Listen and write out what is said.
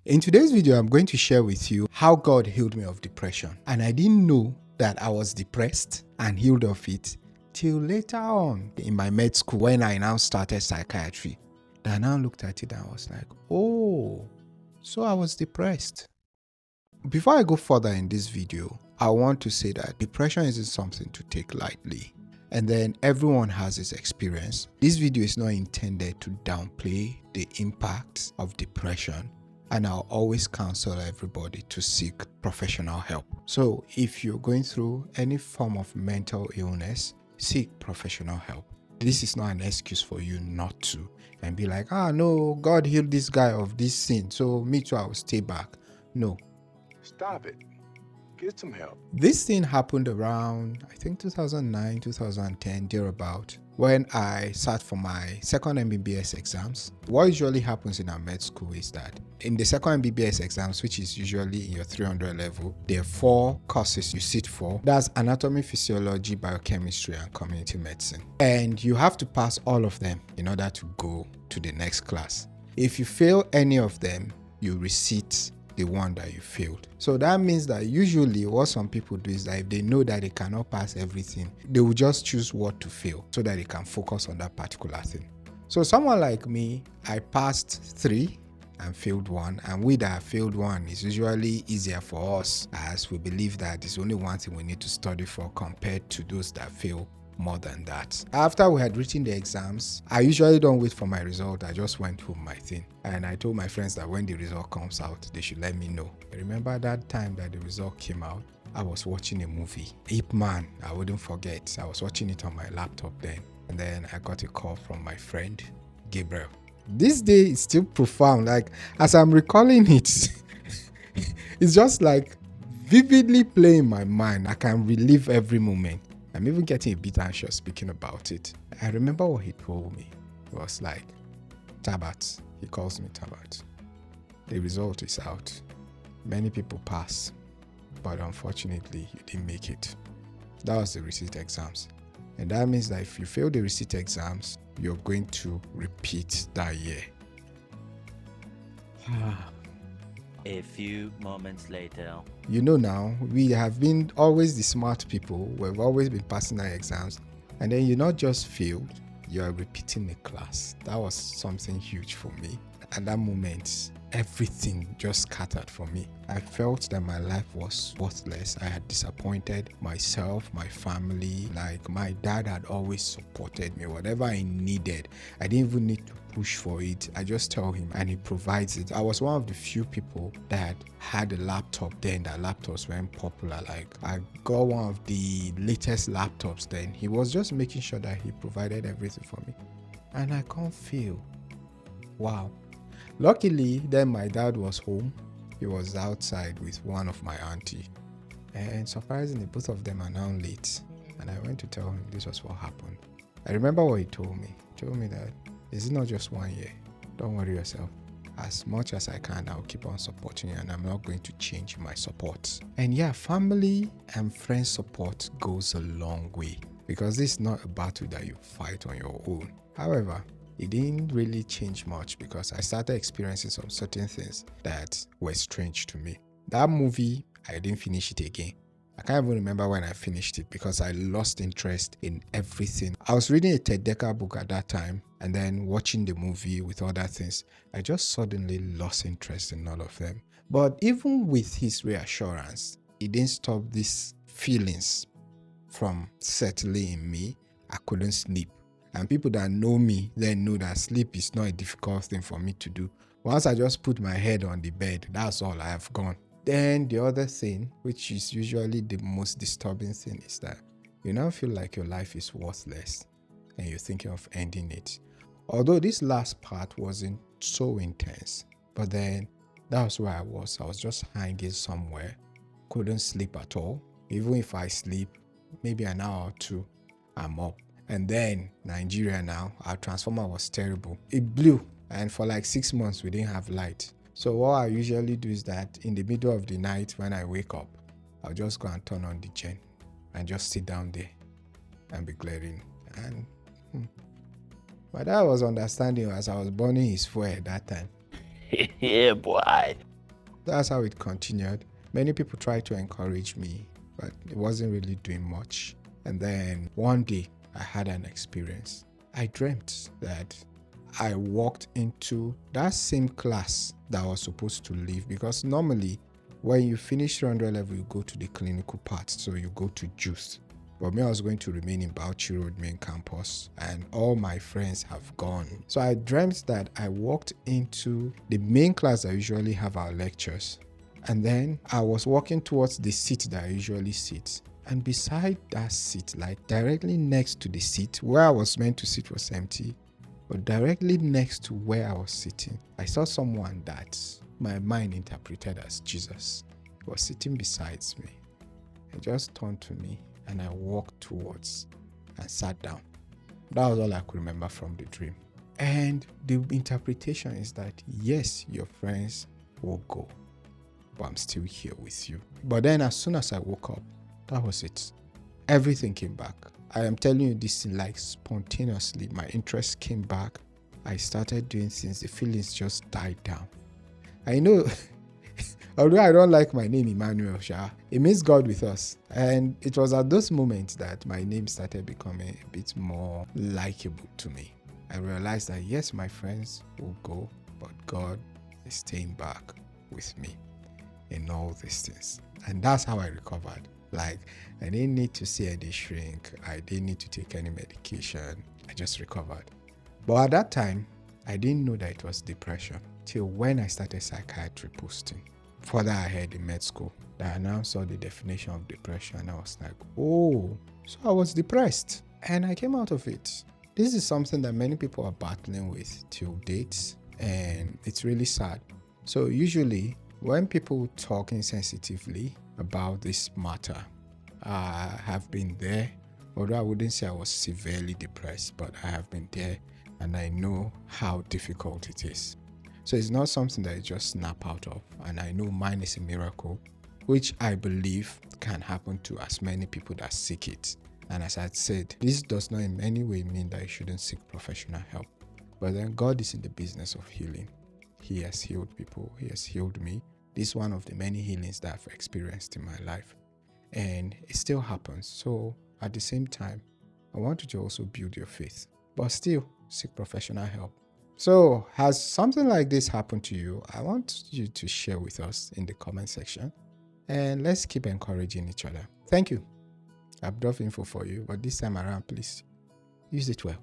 In today's video, I'm going to share with you how God healed me of depression. And I didn't know that I was depressed and healed of it till later on in my med school when I now started psychiatry. I now looked at it and I was like, oh, so I was depressed. Before I go further in this video, I want to say that depression isn't something to take lightly. And then everyone has his experience. This video is not intended to downplay the impact of depression. And I'll always counsel everybody to seek professional help. So if you're going through any form of mental illness, seek professional help. This is not an excuse for you not to and be like, no, God healed this guy of this sin, so me too, I will stay back. No. Stop it. Get some help. This thing happened around, I think 2009, 2010, thereabout, when I sat for my second MBBS exams. What usually happens in our med school is that in the second MBBS exams, which is usually in your 300 level, there are 4 courses you sit for. That's anatomy, physiology, biochemistry, and community medicine. And you have to pass all of them in order to go to the next class. If you fail any of them, you resit the one that you failed. So that means that usually what some people do is that if they know that they cannot pass everything, they will just choose what to fail so that they can focus on that particular thing. So someone like me, I passed 3 and failed 1, and we that failed 1 is usually easier for us as we believe that it's only one thing we need to study for compared to those that fail more than that. After we had written the exams, I usually don't wait for my result. I just went home my thing. And I told my friends that when the result comes out, they should let me know. I remember that time that the result came out, I was watching a movie. Ip Man, I wouldn't forget. I was watching it on my laptop then. And then I got a call from my friend, Gabriel. This day is still profound. Like, as I'm recalling it, it's just like vividly playing in my mind. I can relive every moment. I'm even getting a bit anxious speaking about it. I remember what he told me. It was like, Tabat. He calls me Tabat. The result is out. Many people pass, but unfortunately, you didn't make it. That was the receipt exams. And that means that if you fail the receipt exams, you're going to repeat that year. A few moments later. You know now, we have been always the smart people. We've always been passing our exams. And then you not just failed, you are repeating the class. That was something huge for me. At that moment, everything just scattered for me. I felt that my life was worthless. I had disappointed myself, my family. Like, my dad had always supported me. Whatever I needed, I didn't even need to push for it. I just tell him and he provides it. I was one of the few people that had a laptop then. That laptops weren't popular. Like, I got one of the latest laptops then. He was just making sure that he provided everything for me. And I can't fail. Wow. Luckily, then my dad was home. He was outside with one of my auntie. And surprisingly, both of them are now late. And I went to tell him this was what happened. I remember what he told me. He told me that it's not just 1 year. Don't worry yourself. As much as I can, I'll keep on supporting you and I'm not going to change my support. And yeah, family and friends support goes a long way because this is not a battle that you fight on your own. However, it didn't really change much because I started experiencing some certain things that were strange to me. That movie, I didn't finish it again. I can't even remember when I finished it because I lost interest in everything. I was reading a Ted Dekker book at that time and then watching the movie with other things. I just suddenly lost interest in all of them. But even with his reassurance, it didn't stop these feelings from settling in me. I couldn't sleep. And people that know me then know that sleep is not a difficult thing for me to do. Once I just put my head on the bed, that's all, I have gone. Then the other thing, which is usually the most disturbing thing, is that you now feel like your life is worthless and you're thinking of ending it. Although this last part wasn't so intense, but then that was where I was. I was just hanging somewhere, couldn't sleep at all. Even if I sleep, maybe an hour or 2, I'm up. And then Nigeria now, our transformer was terrible. It blew, and for like 6 months we didn't have light. So what I usually do is that in the middle of the night when I wake up, I'll just go and turn on the gen and just sit down there and be glaring. And my dad was understanding as I was burning his fuel at that time. Yeah, boy. that's how it continued. Many people tried to encourage me, but it wasn't really doing much. And then one day I had an experience. I dreamt that I walked into that same class that I was supposed to leave, because normally when you finish 300 level, you go to the clinical part. So you go to juice. But me, I was going to remain in Bauchi Road main campus, and all my friends have gone. So I dreamt that I walked into the main class that usually have our lectures. And then I was walking towards the seat that I usually sit. And beside that seat, like directly next to the seat where I was meant to sit was empty, but directly next to where I was sitting, I saw someone that my mind interpreted as Jesus. He was sitting beside me. He just turned to me and I walked towards and sat down. That was all I could remember from the dream. And the interpretation is that, yes, your friends will go, but I'm still here with you. But then as soon as I woke up, that was it. Everything came back. I am telling you this like spontaneously. My interest came back. I started doing things. The feelings just died down. I know, although I don't like my name Emmanuel Sha, it means God with us. And it was at those moments that my name started becoming a bit more likable to me. I realized that yes, my friends will go, but God is staying back with me in all these things. And that's how I recovered. Like, I didn't need to see any shrink. I didn't need to take any medication. I just recovered. But at that time, I didn't know that it was depression till when I started psychiatry posting. Further ahead in med school, I now saw the definition of depression. I was like, oh, so I was depressed. And I came out of it. This is something that many people are battling with till date. And it's really sad. So usually, when people talk insensitively about this matter, I have been there. Although I wouldn't say I was severely depressed, but I have been there and I know how difficult it is. So it's not something that you just snap out of. And I know mine is a miracle, which I believe can happen to as many people that seek it. And as I said, this does not in any way mean that you shouldn't seek professional help. But then God is in the business of healing. He has healed people. He has healed me. This is one of the many healings that I've experienced in my life. And it still happens. So at the same time, I want you to also build your faith, but still seek professional help. So has something like this happened to you? I want you to share with us in the comment section. And let's keep encouraging each other. Thank you. I've dropped info for you, but this time around, please use it well.